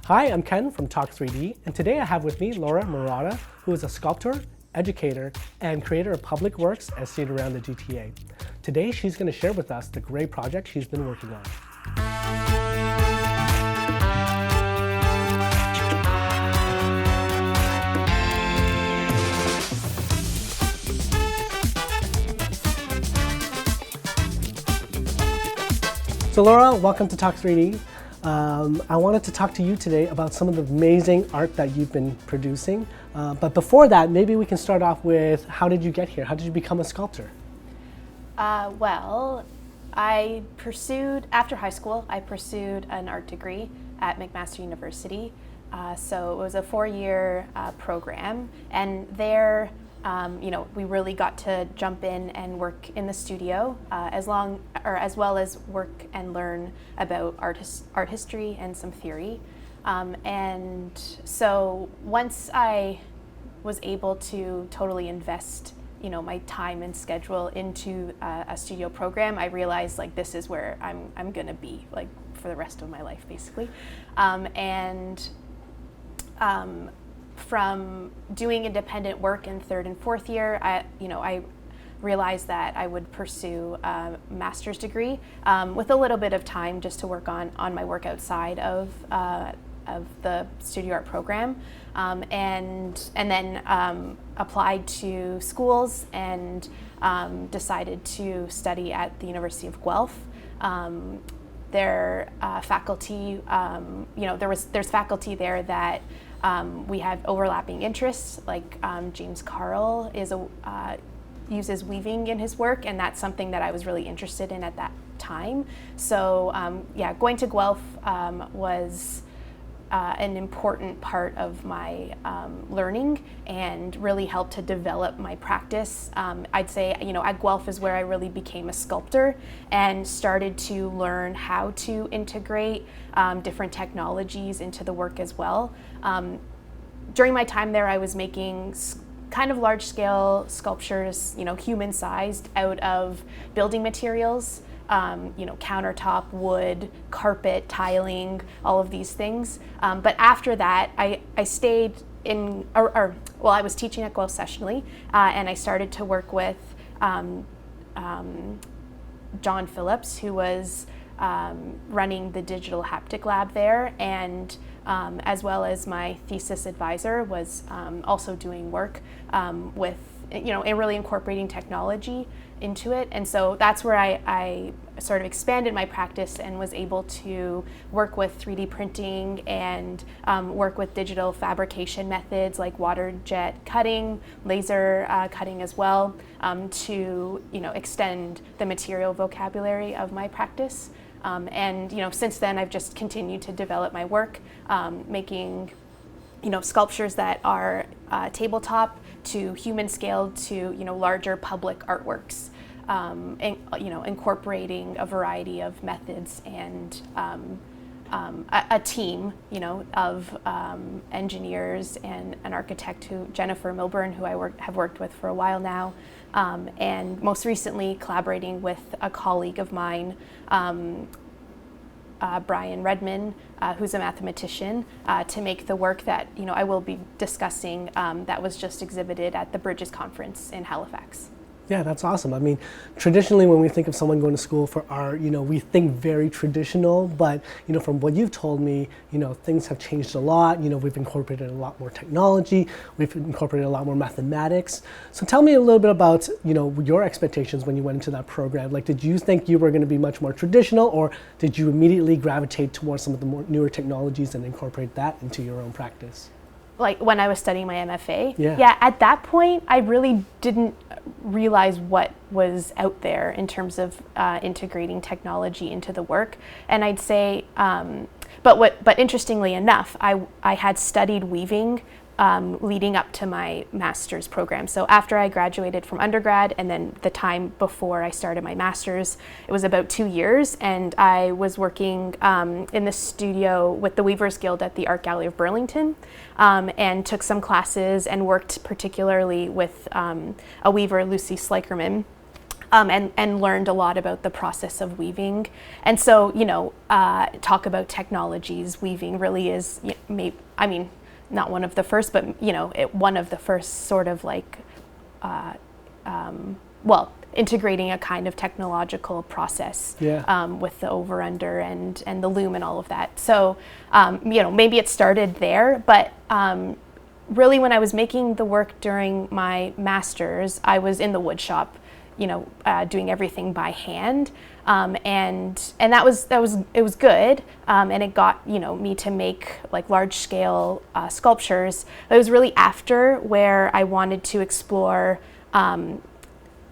Hi, I'm Ken from Talk3D, and today I have with me Laura Marotta, who is a sculptor, educator, and creator of public works as seen around the GTA. Today, she's going to share with us the great project she's been working on. So Laura, welcome to Talk3D. I wanted to talk to you today about some of the amazing art that you've been producing. But before that, maybe we can start off with how did you get here? How did you become a sculptor? Well, after high school, I pursued an art degree at McMaster University. So it was a 4-year program, and there we really got to jump in and work in the studio as well as work and learn about art history and some theory. And so once I was able to totally invest my time and schedule into a studio program, I realized this is where I'm gonna be for the rest of my life basically. From doing independent work in 3rd and 4th year, I realized that I would pursue a master's degree with a little bit of time just to work on my work outside of the studio art program, and then applied to schools and decided to study at the University of Guelph. Their faculty, there's faculty there that we have overlapping interests, James Carl uses weaving in his work, and that's something that I was really interested in at that time. So going to Guelph was an important part of my learning and really helped to develop my practice. I'd say, at Guelph is where I really became a sculptor and started to learn how to integrate different technologies into the work as well. During my time there, I was making kind of large-scale sculptures, human-sized, out of building materials. Countertop, wood, carpet, tiling, all of these things. But after that, I stayed I was teaching at Guelph sessionally, and I started to work with John Phillips, who was running the digital haptic lab there, and as well as my thesis advisor was also doing work with, and really incorporating technology into it. And so that's where I sort of expanded my practice and was able to work with 3D printing and work with digital fabrication methods like water jet cutting, laser cutting as well, to extend the material vocabulary of my practice. And since then I've just continued to develop my work, making sculptures that are tabletop to human scale to larger public artworks, incorporating a variety of methods and a team of engineers and an architect, Jennifer Milburn, who I have worked with for a while now, and most recently collaborating with a colleague of mine, Brian Redman, who's a mathematician, to make the work that I will be discussing that was just exhibited at the Bridges Conference in Halifax. Yeah, that's awesome. I mean, traditionally when we think of someone going to school for art, we think very traditional, but from what you've told me, things have changed a lot. We've incorporated a lot more technology, we've incorporated a lot more mathematics. So tell me a little bit about, your expectations when you went into that program. Did you think you were going to be much more traditional, or did you immediately gravitate towards some of the more newer technologies and incorporate that into your own practice? When I was studying my MFA? Yeah, at that point, I really didn't realize what was out there in terms of integrating technology into the work. And I'd say, but interestingly enough, I had studied weaving leading up to my master's program. So after I graduated from undergrad and then the time before I started my master's, it was about 2 years, and I was working in the studio with the Weavers Guild at the Art Gallery of Burlington, and took some classes and worked particularly with a weaver, Lucy Slikerman, and learned a lot about the process of weaving. And so, talk about technologies, weaving really is, not one of the first, but one of the first sort of like, integrating a kind of technological process with the over-under and the loom and all of that. So, maybe it started there, but really when I was making the work during my master's, I was in the wood shop, doing everything by hand. And it was good, and it got me to make like large scale sculptures. But it was really after where I wanted to explore,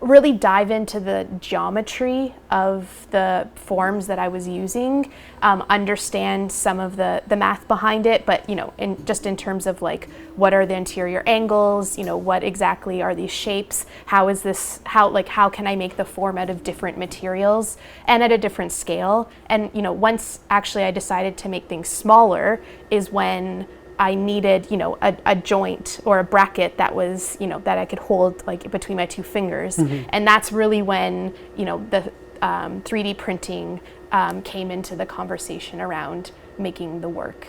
really dive into the geometry of the forms that I was using, understand some of the math behind it, but in terms of like what are the interior angles, what exactly are these shapes, how can I make the form out of different materials and at a different scale. And once actually I decided to make things smaller is when I needed, a joint or a bracket that was, that I could hold like between my two fingers. Mm-hmm. And that's really when, the 3D printing came into the conversation around making the work.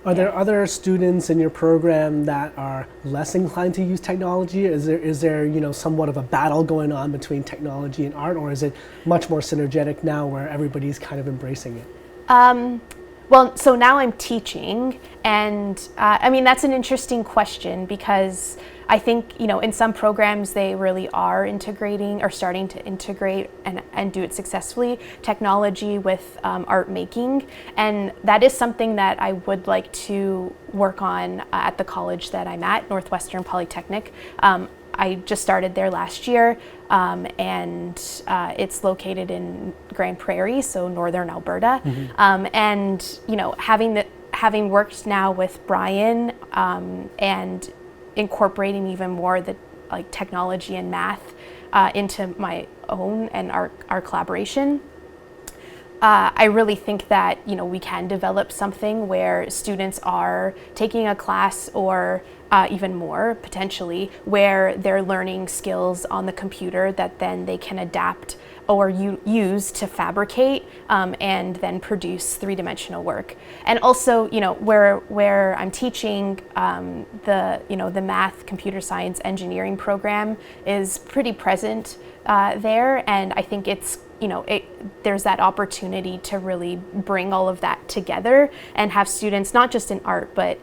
Are there other students in your program that are less inclined to use technology? Is there somewhat of a battle going on between technology and art, or is it much more synergetic now where everybody's kind of embracing it? Well, so now I'm teaching, and that's an interesting question because I think, in some programs they really are integrating or starting to integrate and do it successfully, technology with art making. And that is something that I would like to work on at the college that I'm at, Northwestern Polytechnic. I just started there last year, and it's located in Grand Prairie, so northern Alberta. Mm-hmm. And having worked now with Brian and incorporating even more the like technology and math into my own and our collaboration. I really think that we can develop something where students are taking a class or even more potentially where they're learning skills on the computer that then they can adapt or use to fabricate and then produce three-dimensional work. And also, where I'm teaching, the math, computer science, engineering program is pretty present there, and I think it's there's that opportunity to really bring all of that together and have students, not just in art, but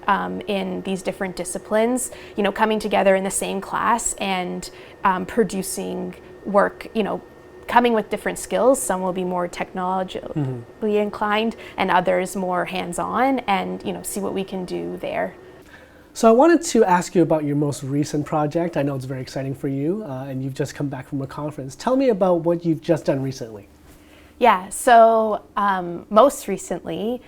in these different disciplines, coming together in the same class and producing work, coming with different skills. Some will be more technologically inclined and others more hands-on, and see what we can do there. So I wanted to ask you about your most recent project. I know it's very exciting for you, and you've just come back from a conference. Tell me about what you've just done recently. Yeah, so most recently,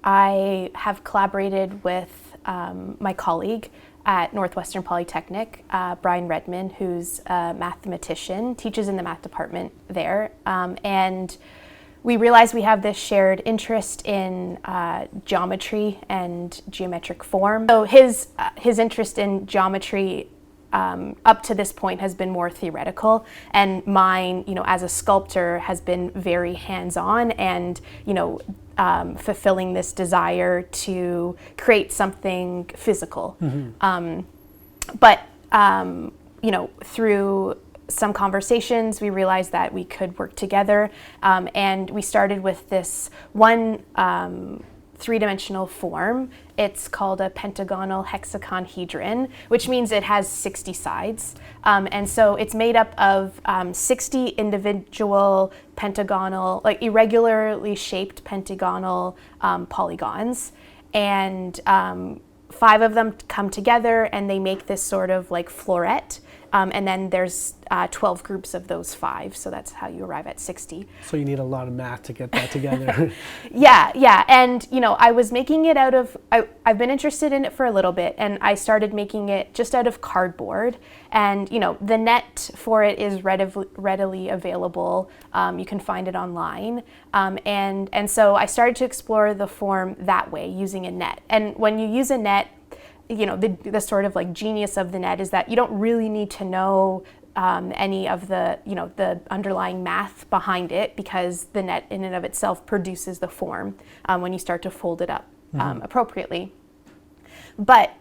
I have collaborated with my colleague at Northwestern Polytechnic, Brian Redman, who's a mathematician, teaches in the math department there, and we realized we have this shared interest in geometry and geometric form. So his interest in geometry up to this point has been more theoretical, and mine, as a sculptor, has been very hands-on and, fulfilling this desire to create something physical. Mm-hmm. But through some conversations, we realized that we could work together, and we started with this one three-dimensional form. It's called a pentagonal hexaconhedron, which means it has 60 sides. And so it's made up of 60 individual pentagonal, like irregularly shaped pentagonal polygons. And 5 of them come together and they make this sort of like floret. And then there's 12 groups of those 5, so that's how you arrive at 60. So you need a lot of math to get that together. Yeah, and I was making it out of, I've been interested in it for a little bit, and I started making it just out of cardboard, and the net for it is readily available. You can find it online, and so I started to explore the form that way, using a net. And when you use a net, the sort of like genius of the net is that you don't really need to know any of the, the underlying math behind it, because the net in and of itself produces the form when you start to fold it up appropriately. But,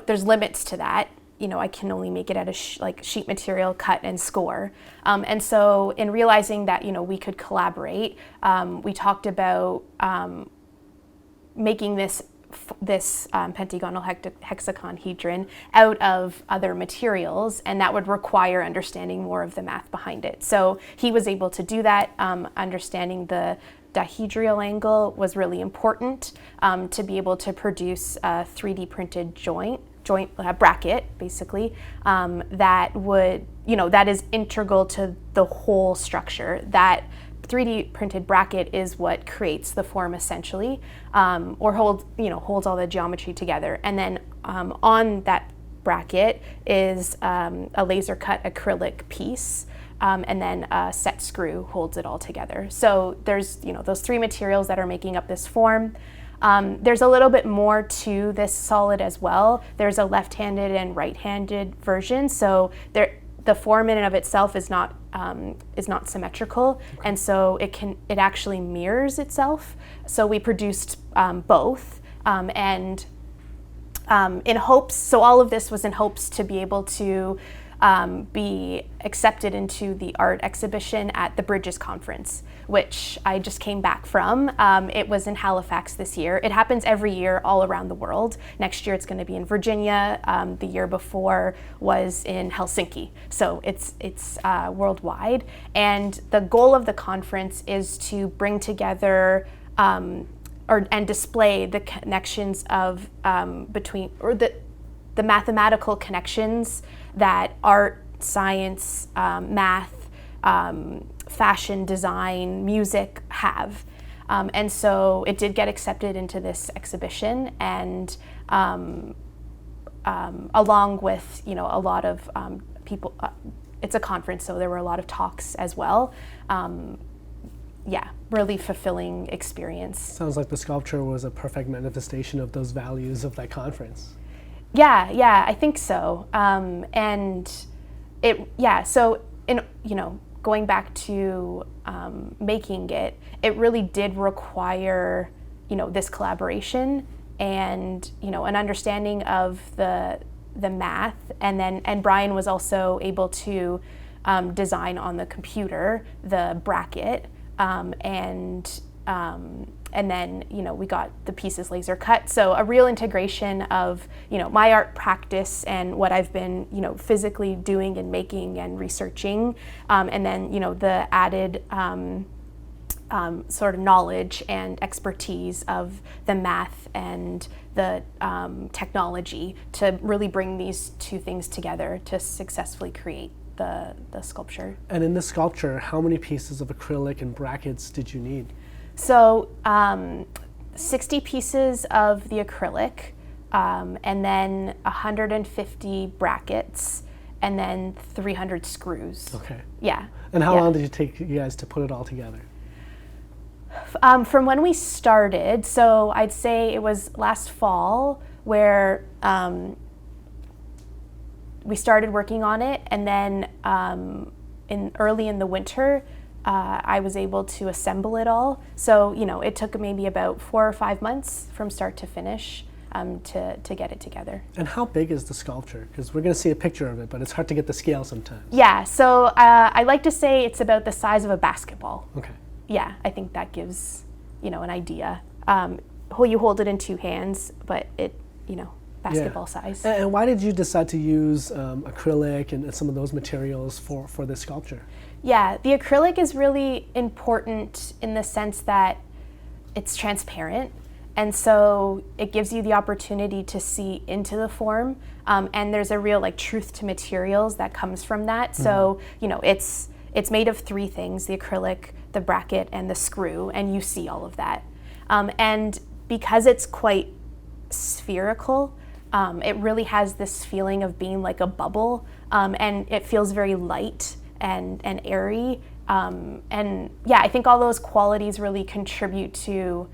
there's limits to that. I can only make it out of sheet material, cut and score. And so in realizing that, we could collaborate, we talked about making this pentagonal hexaconhedron out of other materials, and that would require understanding more of the math behind it. So he was able to do that. Understanding the dihedral angle was really important to be able to produce a 3D printed joint bracket, basically, that would, that is integral to the whole structure. That 3D printed bracket is what creates the form essentially, or holds all the geometry together. And then on that bracket is a laser cut acrylic piece, and then a set screw holds it all together. So there's those three materials that are making up this form. There's a little bit more to this solid as well. There's a left-handed and right-handed version. So the form in and of itself is not symmetrical, and so it actually mirrors itself. So we produced both, and in hopes. So all of this was in hopes to be able to be accepted into the art exhibition at the Bridges Conference, which I just came back from. It was in Halifax this year. It happens every year all around the world. Next year it's going to be in Virginia. The year before was in Helsinki. So it's worldwide. And the goal of the conference is to bring together and display the connections of the mathematical connections that art, science, math, fashion, design, music have. And so it did get accepted into this exhibition, and along with, a lot of people, it's a conference, so there were a lot of talks as well. Really fulfilling experience. Sounds like the sculpture was a perfect manifestation of those values of that conference. Yeah, I think so. And so going back to making it, it really did require, this collaboration and, an understanding of the math. And Brian was also able to design on the computer the bracket, and then, we got the pieces laser cut. So a real integration of, my art practice and what I've been, physically doing and making and researching. And then, the added sort of knowledge and expertise of the math and the technology to really bring these two things together to successfully create the sculpture. And in the sculpture, how many pieces of acrylic and brackets did you need? So 60 pieces of the acrylic, and then 150 brackets, and then 300 screws. Okay. Yeah. And how long did it take you guys to put it all together? From when we started, so I'd say it was last fall where we started working on it, and then early in the winter, I was able to assemble it all. So, it took maybe about 4 or 5 months from start to finish to get it together. And how big is the sculpture? Because we're going to see a picture of it, but it's hard to get the scale sometimes. Yeah, so I like to say it's about the size of a basketball. Okay. Yeah, I think that gives, an idea. You hold it in two hands, but it, basketball size. And why did you decide to use acrylic and some of those materials for this sculpture? Yeah, the acrylic is really important in the sense that it's transparent, and so it gives you the opportunity to see into the form, and there's a real truth to materials that comes from that. So it's made of three things: the acrylic, the bracket, and the screw, and you see all of that. And because it's quite spherical, it really has this feeling of being like a bubble, and it feels very light and airy, I think all those qualities really contribute to,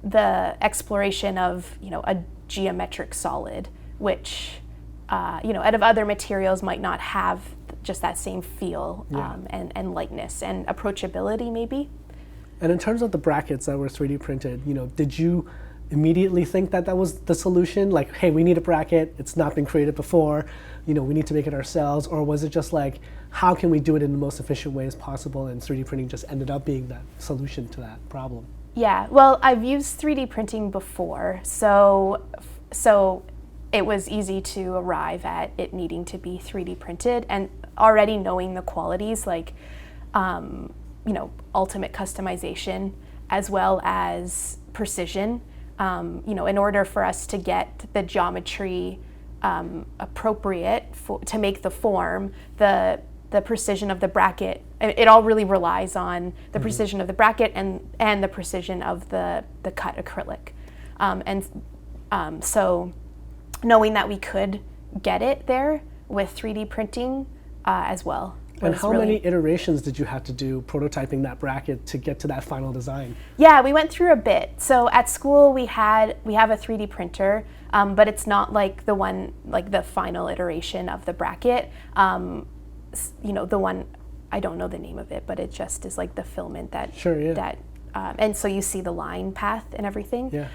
the exploration of, a geometric solid, which out of other materials might not have just that same feel Yeah. and lightness and approachability maybe. And in terms of the brackets that were 3D printed, did you immediately think that that was the solution? Like, hey, we need a bracket, it's not been created before, we need to make it ourselves? Or was it just like, how can we do it in the most efficient way as possible, and 3D printing just ended up being that solution to that problem? Yeah, well, I've used 3D printing before, so it was easy to arrive at it needing to be 3D printed, and already knowing the qualities like, ultimate customization as well as precision. In order for us to get the geometry appropriate to make the form, the precision of the bracket, it all really relies on the precision of the bracket and the precision of the cut acrylic. So knowing that we could get it there with 3D printing as well. And how many iterations did you have to do prototyping that bracket to get to that final design? Yeah, we went through a bit. So at school we have a 3D printer, but it's not like the final iteration of the bracket. The one, I don't know the name of it, but it just is like the filament that, sure, yeah. that and so you see the line path and everything. Yeah.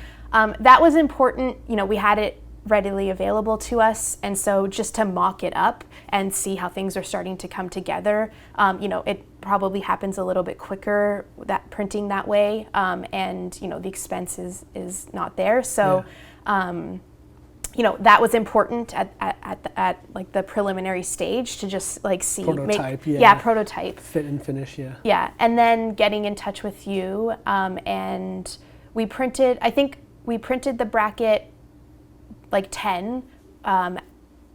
That was important. We had it readily available to us, and so just to mock it up and see how things are starting to come together, it probably happens a little bit quicker, that printing that way, and the expense is not there. So that was important at like the preliminary stage to just like see prototype, prototype, fit and finish, yeah, and then getting in touch with you, and we printed the bracket like 10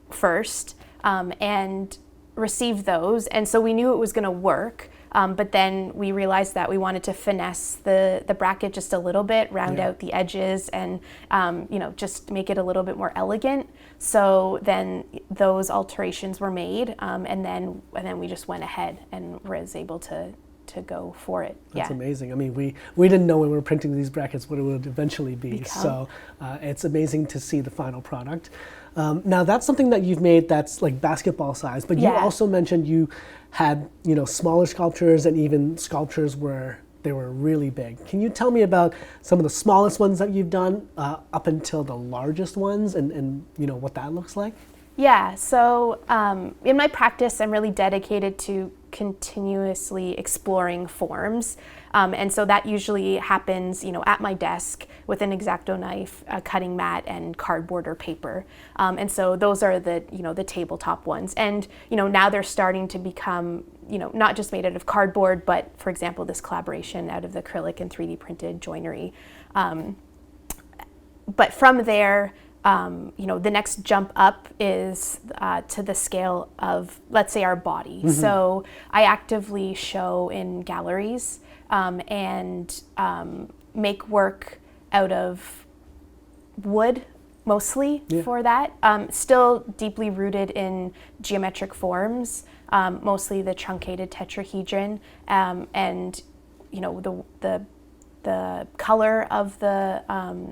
first, and received those, and so we knew it was going to work, but then we realized that we wanted to finesse the bracket just a little bit, round out the edges, and just make it a little bit more elegant. So then those alterations were made, and then we just went ahead and was able to go for it. That's amazing. I mean, we didn't know when we were printing these brackets what it would eventually be. So it's amazing to see the final product. Now that's something that you've made that's like basketball size, but you also mentioned you had smaller sculptures and even sculptures where they were really big. Can you tell me about some of the smallest ones that you've done up until the largest ones, and what that looks like? Yeah, so in my practice, I'm really dedicated to continuously exploring forms. And so that usually happens, at my desk with an X-Acto knife, a cutting mat, and cardboard or paper. And so those are the tabletop ones. And, now they're starting to become, not just made out of cardboard, but for example, this collaboration out of the acrylic and 3D printed joinery. But from there, the next jump up is to the scale of, let's say, our body. Mm-hmm. So I actively show in galleries and make work out of wood mostly for that. Still deeply rooted in geometric forms, mostly the truncated tetrahedron, and the color of the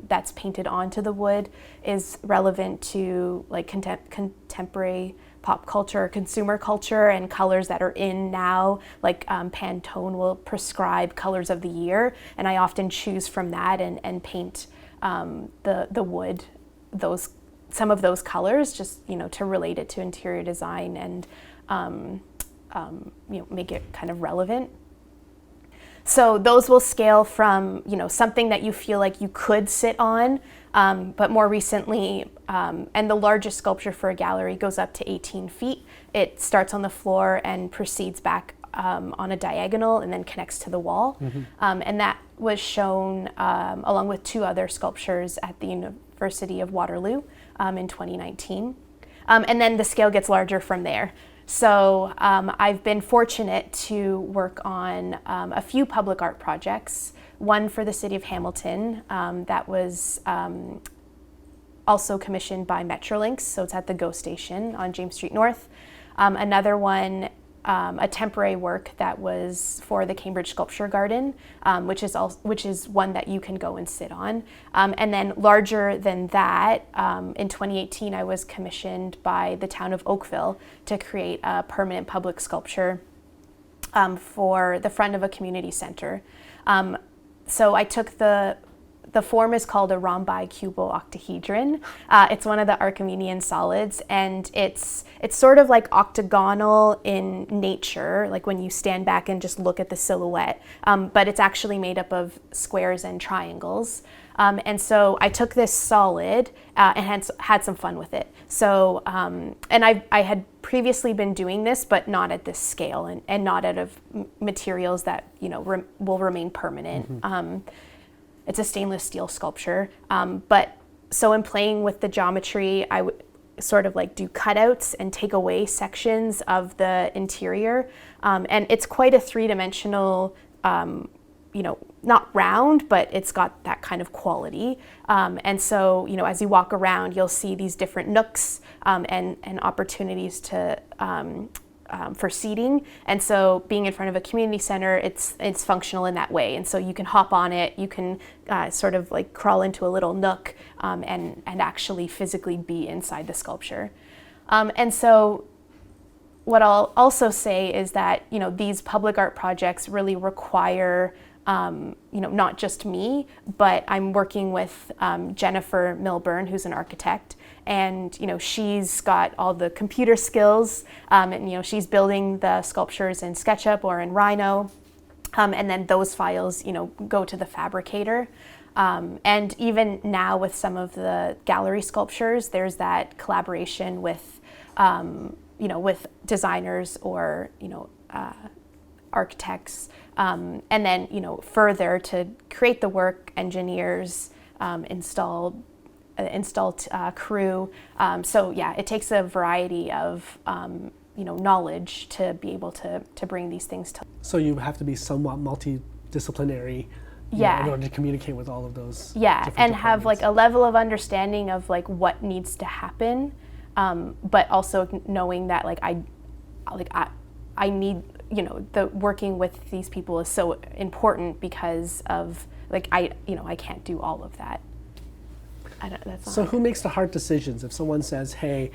that's painted onto the wood is relevant to like contemporary pop culture, consumer culture, and colors that are in now. Like Pantone will prescribe colors of the year, and I often choose from that and paint the wood some of those colors, just to relate it to interior design and make it kind of relevant. So those will scale from, something that you feel like you could sit on, but more recently, and the largest sculpture for a gallery goes up to 18 feet. It starts on the floor and proceeds back on a diagonal and then connects to the wall. Mm-hmm. And that was shown along with two other sculptures at the University of Waterloo in 2019. And then the scale gets larger from there. So I've been fortunate to work on a few public art projects, one for the city of Hamilton that was also commissioned by Metrolinx, so it's at the GO station on James Street North. Another one a temporary work that was for the Cambridge Sculpture Garden, which is one that you can go and sit on. And then larger than that, in 2018, I was commissioned by the town of Oakville to create a permanent public sculpture for the front of a community center. So I took the form is called a rhombi cubo-octahedron. It's one of the Archimedean solids, and it's sort of like octagonal in nature, like when you stand back and just look at the silhouette, but it's actually made up of squares and triangles. And so I took this solid and had some fun with it. So, and I had previously been doing this, but not at this scale and not out of materials that, will remain permanent. Mm-hmm. It's a stainless steel sculpture. But so in playing with the geometry, I would sort of like do cutouts and take away sections of the interior. And it's quite a three-dimensional, not round, but it's got that kind of quality. And so, as you walk around, you'll see these different nooks and opportunities to for seating. And so being in front of a community center, it's functional in that way. And so you can hop on it, you can sort of like crawl into a little nook and actually physically be inside the sculpture. And so what I'll also say is that, these public art projects really require not just me, but I'm working with Jennifer Milburn, who's an architect, and she's got all the computer skills, and she's building the sculptures in SketchUp or in Rhino, and then those files go to the fabricator. And even now with some of the gallery sculptures, there's that collaboration with with designers or architects, and then further to create the work, engineers, install crew. So yeah, it takes a variety of knowledge to be able to bring these things to. So you have to be somewhat multidisciplinary. Yeah. In order to communicate with all of those. Yeah, and have like a level of understanding of like what needs to happen, but also knowing that I need, the working with these people is so important because of I can't do all of that. So who makes the hard decisions? If someone says, hey,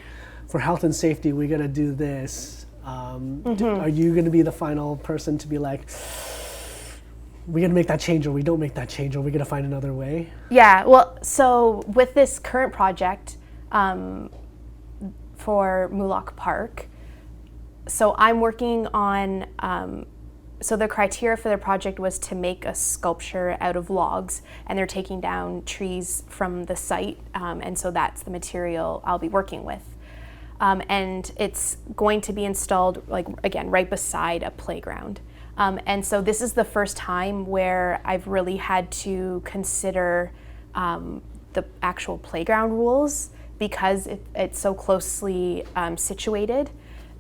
for health and safety, we got to do this, are you going to be the final person to be like, we're going to make that change or we don't make that change, or we're going to find another way? Yeah, well, so with this current project for Moolock Park, so I'm working on, so the criteria for the project was to make a sculpture out of logs, and they're taking down trees from the site, and so that's the material I'll be working with. And it's going to be installed, again, right beside a playground. And so this is the first time where I've really had to consider the actual playground rules, because it's so closely situated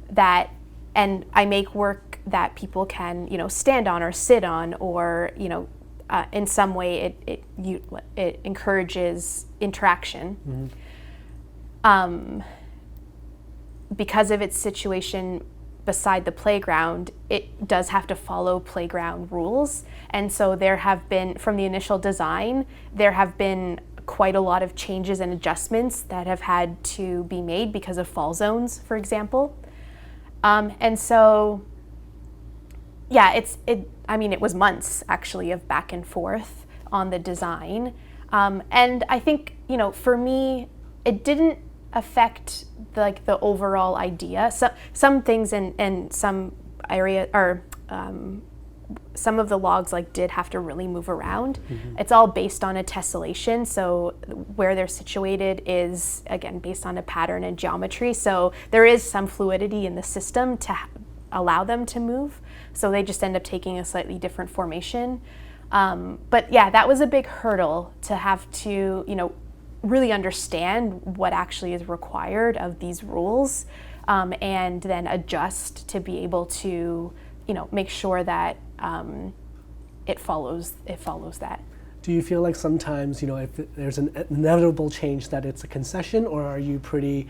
that, and I make work that people can, stand on or sit on, or, in some way it encourages interaction. Mm-hmm. Because of its situation beside the playground, it does have to follow playground rules. And so there have been, from the initial design, there have been quite a lot of changes and adjustments that have had to be made because of fall zones, for example. And so, yeah, it was months actually of back and forth on the design. And I think, for me, it didn't affect the overall idea. So some things in some area, or some of the logs did have to really move around. Mm-hmm. It's all based on a tessellation, so where they're situated is again based on a pattern and geometry. So there is some fluidity in the system to allow them to move. So they just end up taking a slightly different formation. But yeah, that was a big hurdle to have to, really understand what actually is required of these rules, and then adjust to be able to, make sure that it follows that. Do you feel like sometimes, if there's an inevitable change, that it's a concession, or are you pretty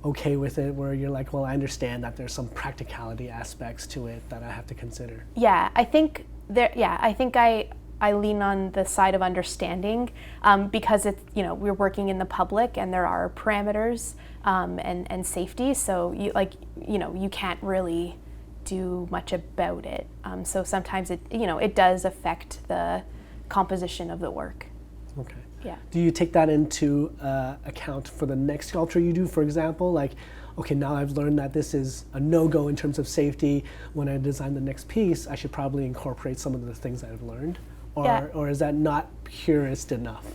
okay with it, where you're like, well, I understand that there's some practicality aspects to it that I have to consider? Yeah, I think I lean on the side of understanding, because it's, we're working in the public and there are parameters, and safety. So you can't really do much about it. So sometimes it does affect the composition of the work. Okay. Yeah. Do you take that into account for the next sculpture you do, for example? Like, okay, now I've learned that this is a no-go in terms of safety. When I design the next piece, I should probably incorporate some of the things that I've learned. Or is that not purist enough?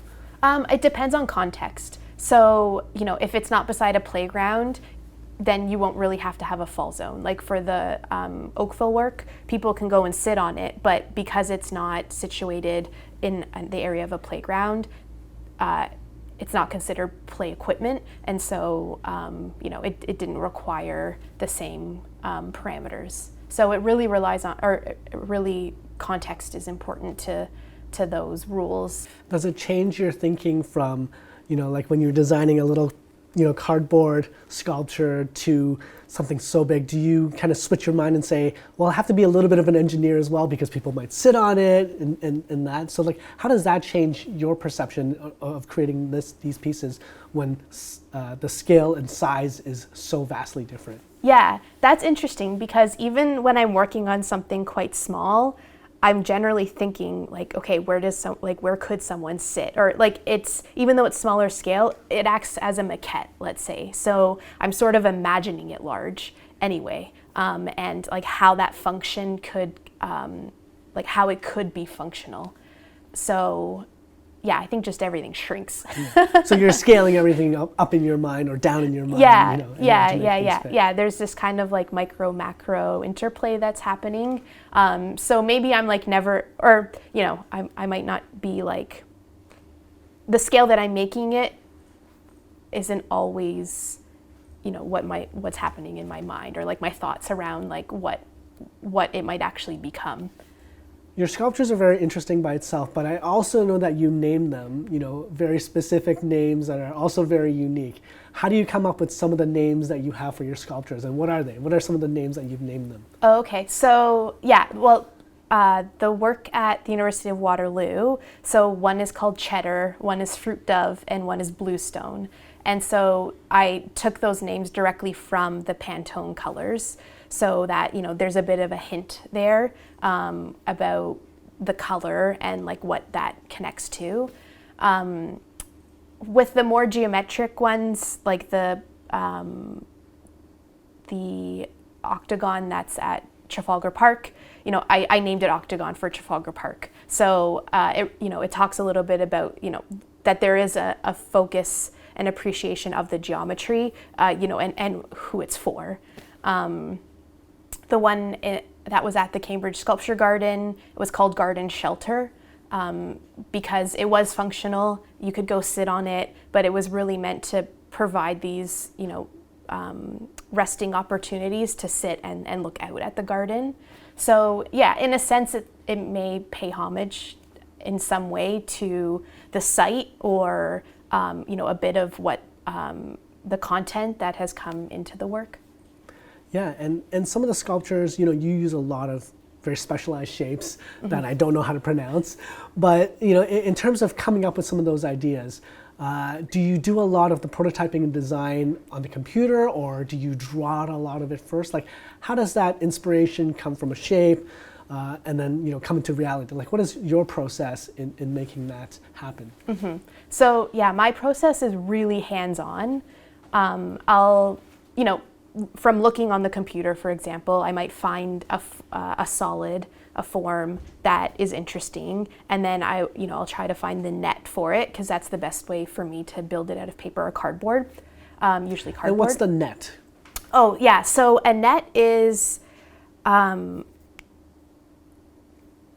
It depends on context. So, if it's not beside a playground, then you won't really have to have a fall zone. Like for the Oakville work, people can go and sit on it, but because it's not situated in the area of a playground, it's not considered play equipment, and so it didn't require the same parameters. So it really relies on, context is important to those rules. Does it change your thinking from, like when you're designing a little, cardboard sculpture to something so big? Do you kind of switch your mind and say, well, I have to be a little bit of an engineer as well because people might sit on it and that? So like, how does that change your perception of creating these pieces when the scale and size is so vastly different? Yeah, that's interesting, because even when I'm working on something quite small, I'm generally thinking like, okay, where could someone sit? Or like, even though it's smaller scale, it acts as a maquette, let's say. So I'm sort of imagining it large anyway, and like how that function could, how it could be functional. So yeah, I think just everything shrinks. So you're scaling everything up in your mind or down in your mind. Yeah. There's this kind of like micro macro interplay that's happening. So maybe I'm like never, or I might not be like, the scale that I'm making it isn't always, what's happening in my mind, or like my thoughts around like what it might actually become. Your sculptures are very interesting by itself, but I also know that you name them, very specific names that are also very unique. How do you come up with some of the names that you have for your sculptures, and what are they? What are some of the names that you've named them? Oh, okay, so yeah, well, the work at the University of Waterloo, so one is called Cheddar, one is Fruit Dove, and one is Bluestone. And so I took those names directly from the Pantone colors, so that there's a bit of a hint there about the color and like what that connects to. With the more geometric ones, like the octagon that's at Trafalgar Park, I named it Octagon for Trafalgar Park. So it talks a little bit about that there is a focus and appreciation of the geometry, and who it's for. The one that was at the Cambridge Sculpture Garden, it was called Garden Shelter, because it was functional. You could go sit on it, but it was really meant to provide these, resting opportunities to sit and look out at the garden. So yeah, in a sense, it may pay homage in some way to the site, or a bit of what the content that has come into the work. Yeah, and some of the sculptures, you use a lot of very specialized shapes that I don't know how to pronounce. But, in terms of coming up with some of those ideas, do you do a lot of the prototyping and design on the computer, or do you draw out a lot of it first? Like, how does that inspiration come from a shape and then, come into reality? Like, what is your process in making that happen? Mm-hmm. So, yeah, my process is really hands-on. I'll, from looking on the computer, for example, I might find a solid, a form that is interesting, and then I'll try to find the net for it, because that's the best way for me to build it out of paper or cardboard, usually cardboard. And what's the net? Oh yeah, so a net is,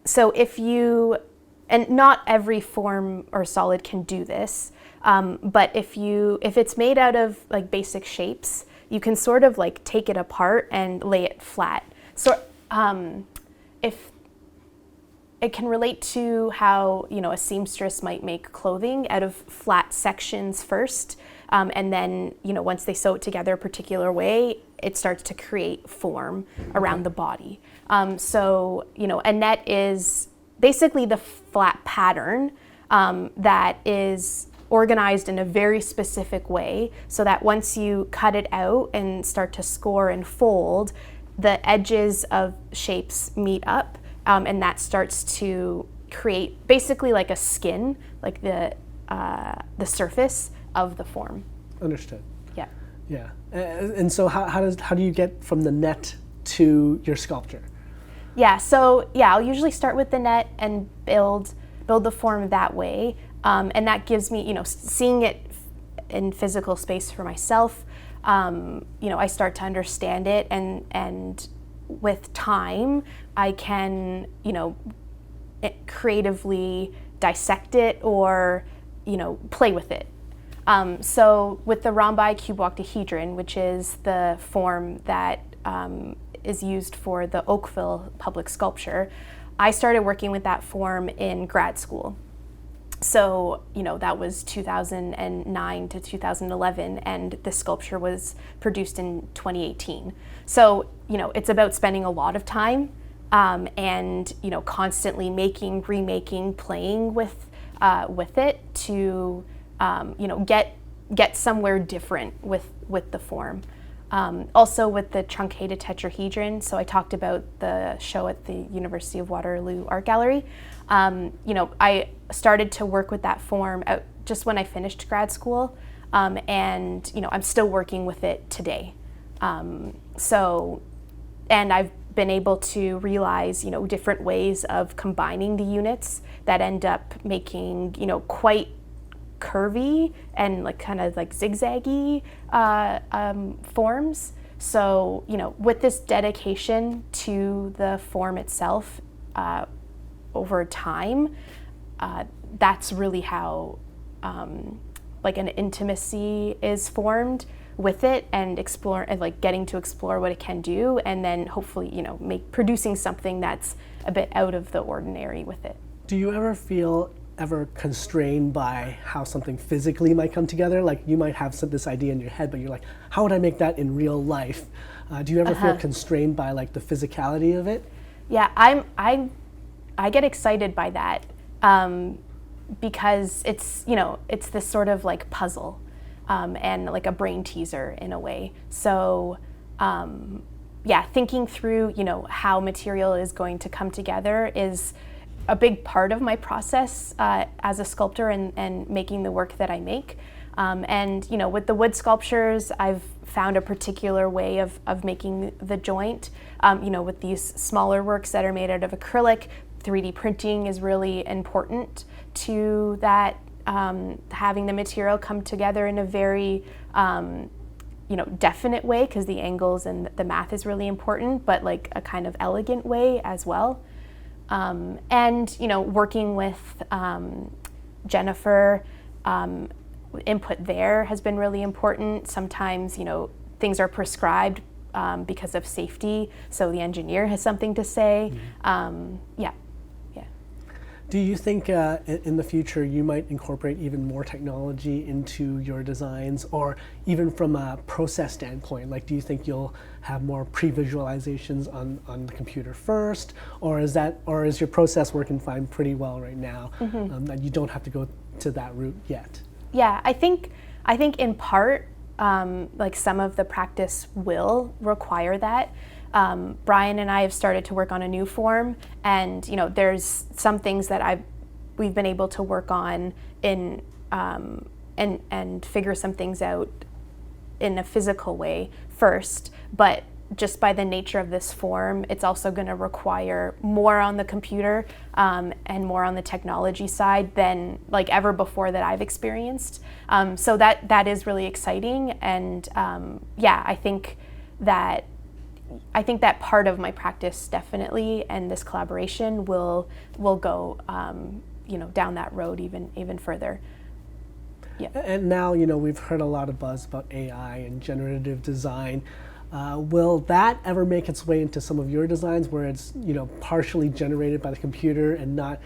so and not every form or solid can do this, but if it's made out of like basic shapes, you can sort of like take it apart and lay it flat. So if it can relate to how a seamstress might make clothing out of flat sections first, And then, once they sew it together a particular way, it starts to create form around the body. So, a net is basically the flat pattern that is organized in a very specific way, so that once you cut it out and start to score and fold, the edges of shapes meet up, and that starts to create basically like a skin, like the surface of the form. Understood. Yeah. Yeah. And so how do you get from the net to your sculpture? Yeah. So I'll usually start with the net and build the form that way, and that gives me, seeing it in physical space for myself. I start to understand it, and with time, I can, creatively dissect it or, play with it. So with the rhombi cube octahedron, which is the form that is used for the Oakville public sculpture, I started working with that form in grad school. So, that was 2009 to 2011, and the sculpture was produced in 2018. So, it's about spending a lot of time and, constantly making, remaking, playing with it to, get somewhere different with the form. Also with the truncated tetrahedron, so I talked about the show at the University of Waterloo Art Gallery. I started to work with that form out just when I finished grad school, and I'm still working with it today. And I've been able to realize different ways of combining the units that end up making quite curvy and kind of zigzaggy forms. So with this dedication to the form itself over time, that's really how an intimacy is formed with it, and explore, and getting to explore what it can do, and then hopefully producing something that's a bit out of the ordinary with it. Do you ever feel constrained by how something physically might come together? Like you might have this idea in your head, but you're like, how would I make that in real life? Do you ever feel constrained by the physicality of it? Yeah, I get excited by that because it's it's this sort of puzzle and a brain teaser in a way. So thinking through how material is going to come together is a big part of my process as a sculptor and making the work that I make. And with the wood sculptures, I've found a particular way of making the joint. With these smaller works that are made out of acrylic, 3D printing is really important to that, having the material come together in a very definite way, because the angles and the math is really important, but a kind of elegant way as well. And working with Jennifer, input there has been really important. Sometimes things are prescribed because of safety, so the engineer has something to say. Yeah. Do you think in the future you might incorporate even more technology into your designs, or even from a process standpoint? Do you think you'll have more pre-visualizations on the computer first, or is your process working fine pretty well right now, that you don't have to go to that route yet? Yeah, I think in part, some of the practice will require that. Brian and I have started to work on a new form, and there's some things that we've been able to work on in and figure some things out in a physical way first, but just by the nature of this form, it's also going to require more on the computer and more on the technology side than ever before that I've experienced. So that is really exciting, and I think that part of my practice definitely, and this collaboration will go down that road even further. Yeah. And now we've heard a lot of buzz about AI and generative design. Will that ever make its way into some of your designs, where it's partially generated by the computer and not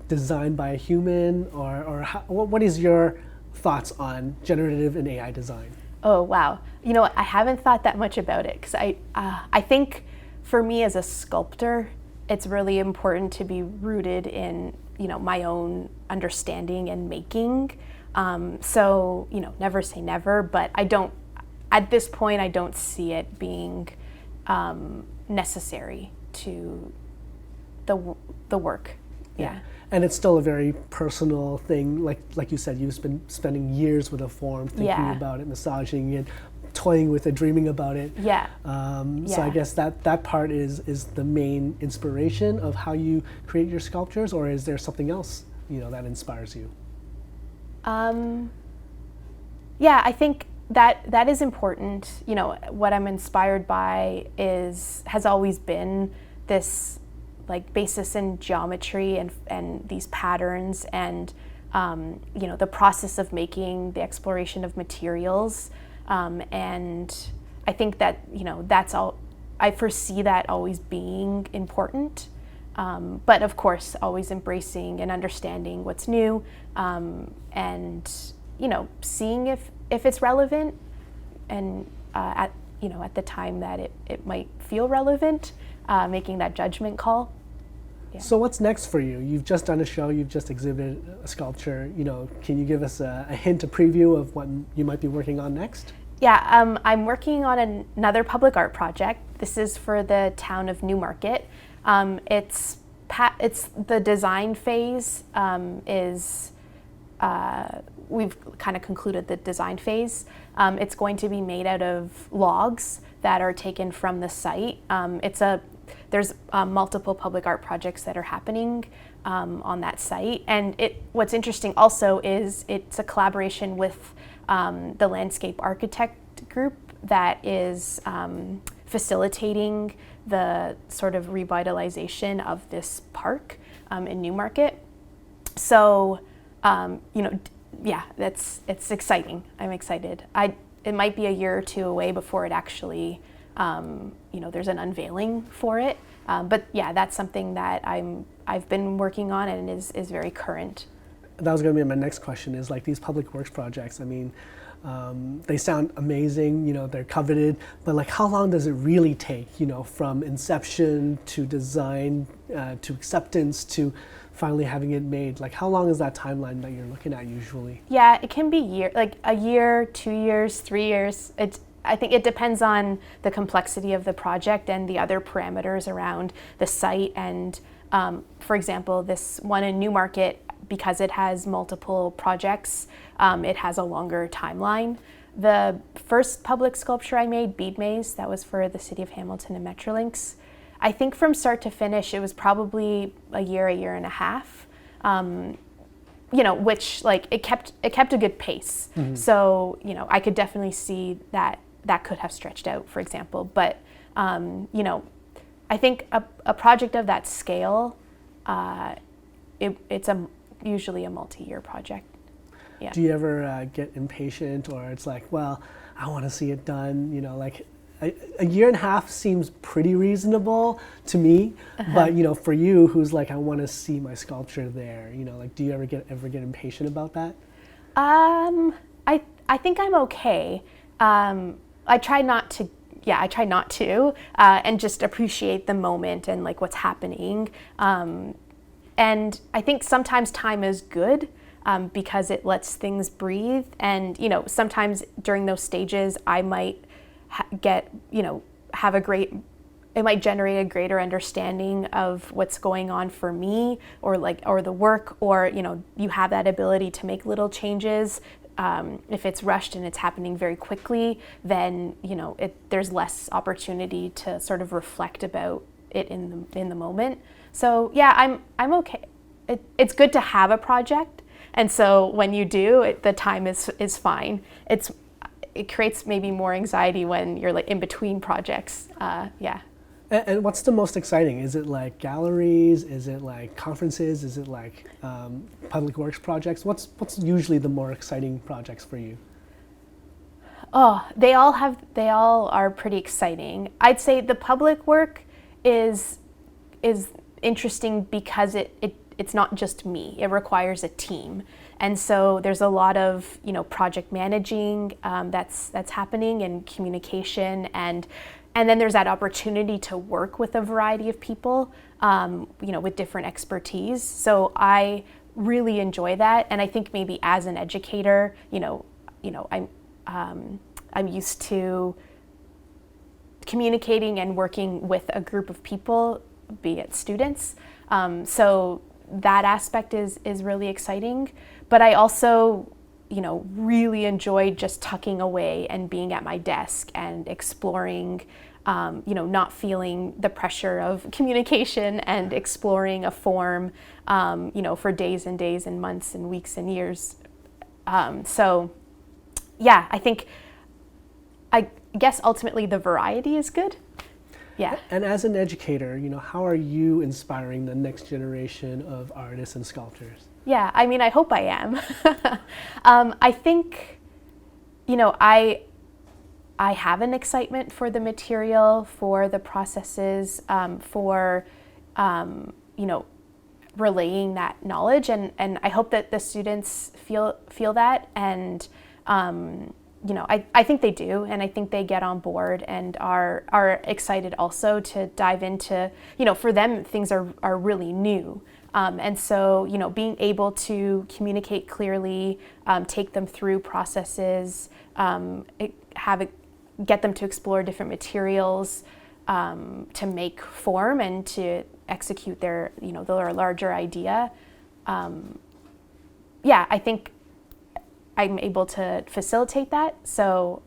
designed by a human, or what is your thoughts on generative and AI design? Oh, wow. You know what? I haven't thought that much about it because I think for me as a sculptor, it's really important to be rooted in, my own understanding and making. So, never say never, but at this point, I don't see it being necessary to the work. Yeah. And it's still a very personal thing. Like you said, you've been spending years with a form, thinking about it, massaging it, toying with it, dreaming about it. Yeah. So I guess that part is the main inspiration of how you create your sculptures, or is there something else, that inspires you? Yeah, I think that is important. What I'm inspired by has always been this basis in geometry and these patterns and the process of making, the exploration of materials, and I think that that's all. I foresee that always being important, but of course always embracing and understanding what's new, and seeing if it's relevant, and at the time that it might feel relevant, making that judgment call. Yeah. So what's next for you? You've just done a show, you've just exhibited a sculpture. Can you give us a hint, a preview of what you might be working on next? Yeah, I'm working on another public art project. This is for the town of Newmarket. It's the design phase we've kind of concluded the design phase. It's going to be made out of logs that are taken from the site. There's multiple public art projects that are happening on that site, and what's interesting also is it's a collaboration with the landscape architect group that is facilitating the sort of revitalization of this park in Newmarket. So, it's exciting. I'm excited. It might be a year or two away before it actually, there's an unveiling for it. But yeah, that's something that I've been working on and is very current. That was going to be my next question, is these public works projects. I mean, they sound amazing, they're coveted, but how long does it really take, from inception to design to acceptance to finally having it made? How long is that timeline that you're looking at usually? Yeah, it can be a year, 2 years, 3 years. I think it depends on the complexity of the project and the other parameters around the site. And for example, this one in Newmarket, because it has multiple projects, it has a longer timeline. The first public sculpture I made, Bead Maze, that was for the City of Hamilton and Metrolinx. I think from start to finish, it was probably a year and a half, which it kept a good pace. Mm-hmm. So, I could definitely see that could have stretched out, for example. But, I think a project of that scale, it's usually a multi-year project. Yeah. Do you ever get impatient, or it's I want to see it done? A year and a half seems pretty reasonable to me, but for you, who's I want to see my sculpture there. Do you ever get impatient about that? I think I'm okay. I try not to. Yeah, I try not to, and just appreciate the moment and what's happening. And I think sometimes time is good because it lets things breathe. And sometimes during those stages, I might it might generate a greater understanding of what's going on for me, or the work, or you have that ability to make little changes. If it's rushed and it's happening very quickly, then there's less opportunity to sort of reflect about it in the moment. So yeah, I'm okay. It's good to have a project, and so when you do, the time is fine. It creates maybe more anxiety when you're in between projects. Yeah. And what's the most exciting? Is it galleries? Is it conferences? Is it public works projects? What's usually the more exciting projects for you? Oh, they all are pretty exciting. I'd say the public work is interesting because it's not just me. It requires a team. And so there's a lot of, project managing that's happening, and communication, and then there's that opportunity to work with a variety of people, with different expertise. So I really enjoy that, and I think maybe as an educator, I'm used to communicating and working with a group of people, be it students. So that aspect is really exciting. But I also, really enjoyed just tucking away and being at my desk and exploring, not feeling the pressure of communication and exploring a form, for days and days and months and weeks and years. So yeah, I guess ultimately the variety is good. Yeah. And as an educator, how are you inspiring the next generation of artists and sculptors? Yeah, I hope I am. I think, I have an excitement for the material, for the processes, for, relaying that knowledge, and I hope that the students feel that, and I think they do, and I think they get on board and are excited also to dive into, for them things are really new. And so, being able to communicate clearly, take them through processes, get them to explore different materials, to make form and to execute their larger idea. I think I'm able to facilitate that, so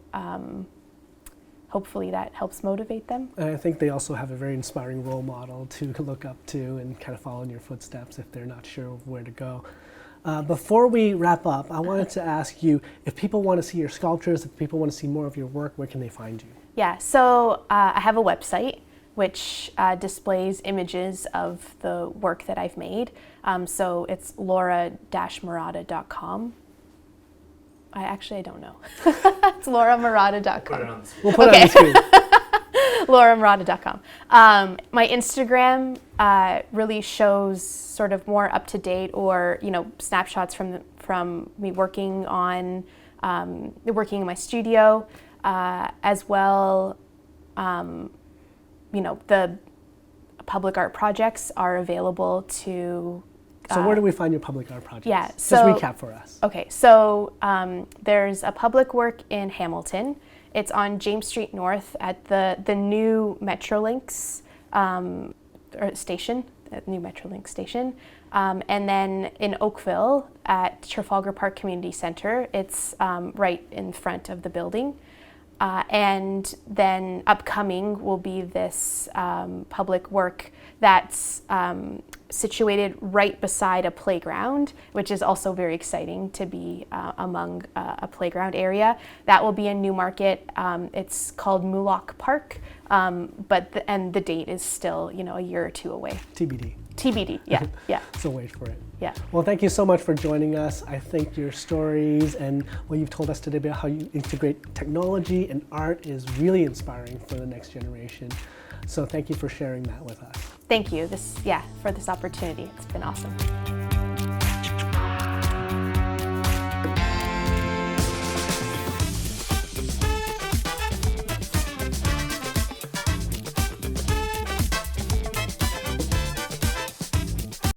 hopefully that helps motivate them. And I think they also have a very inspiring role model to look up to and kind of follow in your footsteps if they're not sure where to go. Before we wrap up, I wanted to ask you, if people want to see your sculptures, if people want to see more of your work, where can they find you? Yeah, so I have a website which displays images of the work that I've made. So it's laura-marotta.com. I don't know. It's lauramarotta.com. We'll put it on the screen. lauramarotta.com. My Instagram really shows sort of more up to date, or snapshots from me working in my studio, as well. The public art projects are available to. So where do we find your public art projects? Yeah, just recap for us. Okay, so there's a public work in Hamilton. It's on James Street North at the new Metrolinx station, new Metrolinx station. And then in Oakville at Trafalgar Park Community Center, it's right in front of the building. And then upcoming will be this public work that's situated right beside a playground, which is also very exciting to be among a playground area. That will be in Newmarket. It's called Moolock Park, but the date is still a year or two away. TBD, yeah. So wait for it. Yeah. Well, thank you so much for joining us. I think your stories and what you've told us today about how you integrate technology and art is really inspiring for the next generation. So thank you for sharing that with us. Thank you for this opportunity. It's been awesome.